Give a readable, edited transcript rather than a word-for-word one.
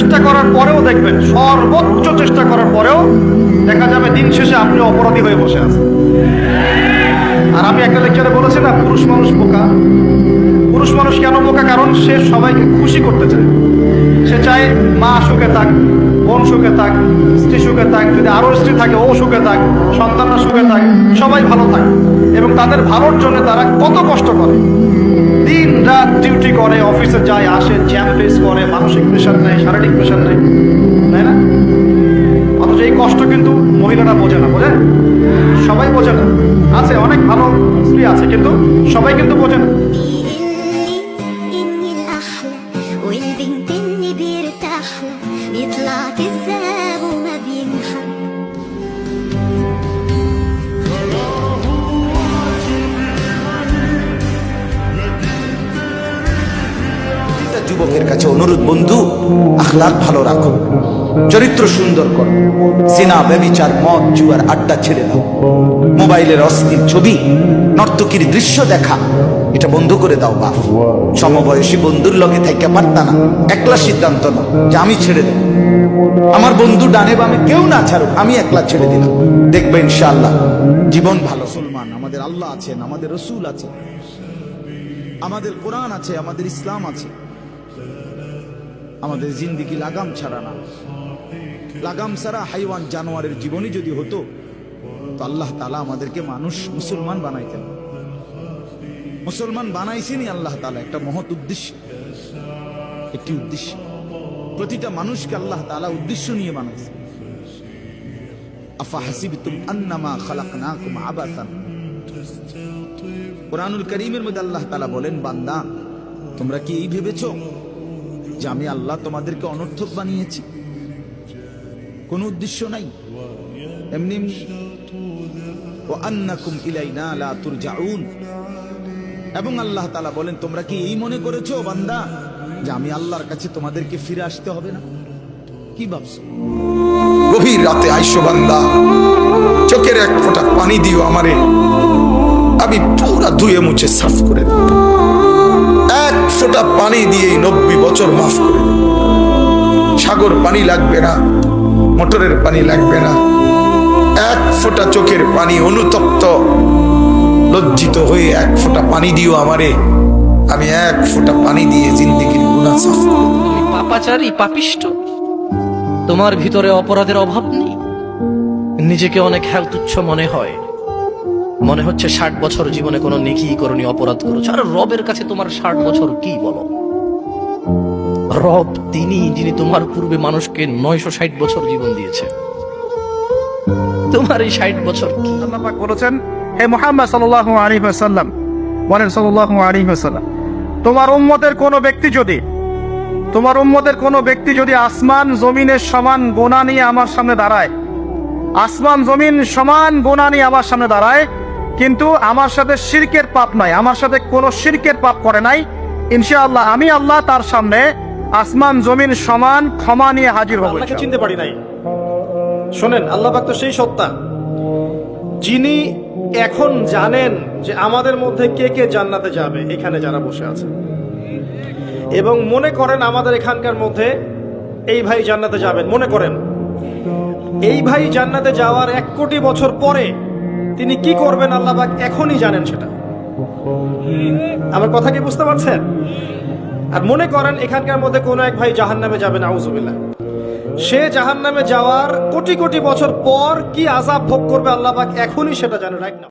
চেষ্টা করার পরেও দেখবেন, সর্বোচ্চ চেষ্টা করার পরেও দেখা যাবে দিন শেষে আপনি অপরাধী হয়ে বসে আছেন। আর আমি একটা লেকচারে বলেছি না, পুরুষ মানুষ বোকা। পুরুষ মানুষ কেন বোকা? কারণ সে সবাইকে খুশি করতে চায়। সে চায় মা সুখে থাক, বোন সুখে থাক, স্ত্রী সুখে থাক, যদি আরো স্ত্রী থাকে ও সুখে থাক, সন্তানরা সুখে থাক, সবাই ভালো থাক। এবং তাদের ভালোর জন্য তারা কত কষ্ট করে, দিন রাত ডিউটি করে, অফিসে যায় আসে, জ্যাম ফেস করে, মানসিক প্রেশার নেয়, শারীরিক প্রেশার নেয়, তাই না? অথচ এই কষ্ট কিন্তু মহিলারা বোঝে না, বোঝে? সবাই বোঝে না। আছে অনেক ভালো স্ত্রী আছে, কিন্তু সবাই কিন্তু বোঝে না। والبنت اللي بيرتاح بيطلع كذاب وما بينحب যুবকের কাছে অনুরোধ, বন্ধু আখলাক ভালো রাখো, চরিত্র সুন্দর করো, জিনা ব্যভিচার মদ জুয়ার আড্ডা ছেড়ে দাও, মোবাইলের অস্থির ছবি নর্তকীর দৃশ্য দেখা এটা বন্ধ করে দাও। বাপ সমবয়সী বন্ধুর লগে থেকে পারতা না, একলা সিদ্ধান্ত নাও যে আমি ছেড়ে দেব, আমার বন্ধু ডানে বামে কেউ না ছাড়ুক, আমি একলা ছেড়ে দিলাম, দেখবে ইনশাআল্লাহ জীবন ভালো। মুসলমান, আমাদের আল্লাহ আছেন, আমাদের রসুল আছে, আমাদের কোরআন আছে, আমাদের ইসলাম আছে। আমাদের জিন্দিগি লাগাম ছাড়া না। লাগাম ছাড়া হাইওয়ান জানোয়ারের জীবনই যদি হতো তো আল্লাহ তাআলা আমাদেরকে মানুষ মুসলমান বানাইতেন। মুসলমান বানাইছেনই আল্লাহ তাআলা একটা মহৎ উদ্দেশ্য, একটি উদ্দেশ্য। প্রতিটা মানুষকে আল্লাহ তাআলা উদ্দেশ্য নিয়ে বানাইছেন। আফা হাসিবতুম আন্নামা খালাকনাকুম আবাসান। কুরআনুল কারীমের মধ্যে আল্লাহ তাআলা বলেন, বান্দা তোমরা কি এই ভেবেছো যে আমি আল্লাহ তোমাদেরকে অনর্থক বানিয়েছি, কোনো উদ্দেশ্য নাই, এমনি এমনি। ওয়া আন্নাকুম ইলাইনা লা তুরজাউন। এবং আল্লাহ তাআলা বলেন, তোমরা কি এই মনে করেছো বান্দা যে আমি আল্লাহর কাছে তোমাদেরকে ফিরে আসতে হবে না? কি ভাবছো? গভীর রাতে আইসো বান্দা, চোখের এক ফোঁটা পানি দিও আমারে, আমি পুরা ধুয়ে মুছে সাফ করে দেব। এক ফোঁটা পানি দিয়ে 90 বছর মাফ করে দেব। সাগর পানি লাগবে না, মোটরের পানি লাগবে না, এক ফোঁটা চোখের পানি, অনুতপ্ত লজ্জিত হয়ে এক ফোঁটা পানি দিও আমারে, আমি এক ফোঁটা পানি দিয়ে জিন্দেগির গুনাহ সাফ করে দেব। তুমি পাপাচারী, পাপিষ্ট, তোমার ভিতরে অপরাধের অভাব নেই। নিজেকে অনেক তুচ্ছ মনে হয়, মনে হচ্ছে 60 বছর জীবনে কোনো নেকি করনি, অপরাধ করেছো। আর রবের কাছে তোমার 60 বছর কি বলো? রব তিনি যিনি তোমার পূর্বে মানুষকে 960 বছর জীবন দিয়েছে। তোমার এই 60 বছর কি? আল্লাহ পাক বলেছেন, হে মুহাম্মদ সাল্লাল্লাহু আলাইহি ওয়াসাল্লাম, বলেন সাল্লাল্লাহু আলাইহি ওয়াসাল্লাম, তোমার উম্মতের কোনো ব্যক্তি যদি আসমান জমিনের সমান গোনা নিয়ে আমার সামনে দাঁড়ায়, আসমান জমিন সমান গোনা নিয়ে আমার সামনে দাঁড়ায়, কিন্তু আমার সাথে শিরকের পাপ নাই, আমার সাথে কোনো শিরকের পাপ করে নাই, ইনশাআল্লাহ আমি আল্লাহ তার সামনে আসমান জমিন সমান ক্ষমা নিয়ে হাজির হব। আল্লাহকে চিনতে পারি নাই। শোনেন, আল্লাহ পাক তো সেই সত্তা যিনি এখন জানেন যে আমাদের মধ্যে কে কে জান্নাতে যাবে, এখানে যারা বসে আছে, এবং মনে করেন আমাদের এখানকার মধ্যে এই ভাই জান্নাতে যাবেন, মনে করেন এই ভাই জান্নাতে যাওয়ার 1 কোটি বছর পরে তিনি কি করবেন আল্লাহ পাক এখনই জানেন সেটা। আমার কথা কি বুঝতে পারছেন? আর মনে করেন এখানকার মধ্যে কোনো এক ভাই জাহান্নামে যাবেন, আউযুবিল্লাহ, সে জাহান্নামে যাওয়ার কোটি কোটি বছর পর কি আযাব ভোগ করবে আল্লাহ পাক এখনই সেটা জানেন, রাইট নাও।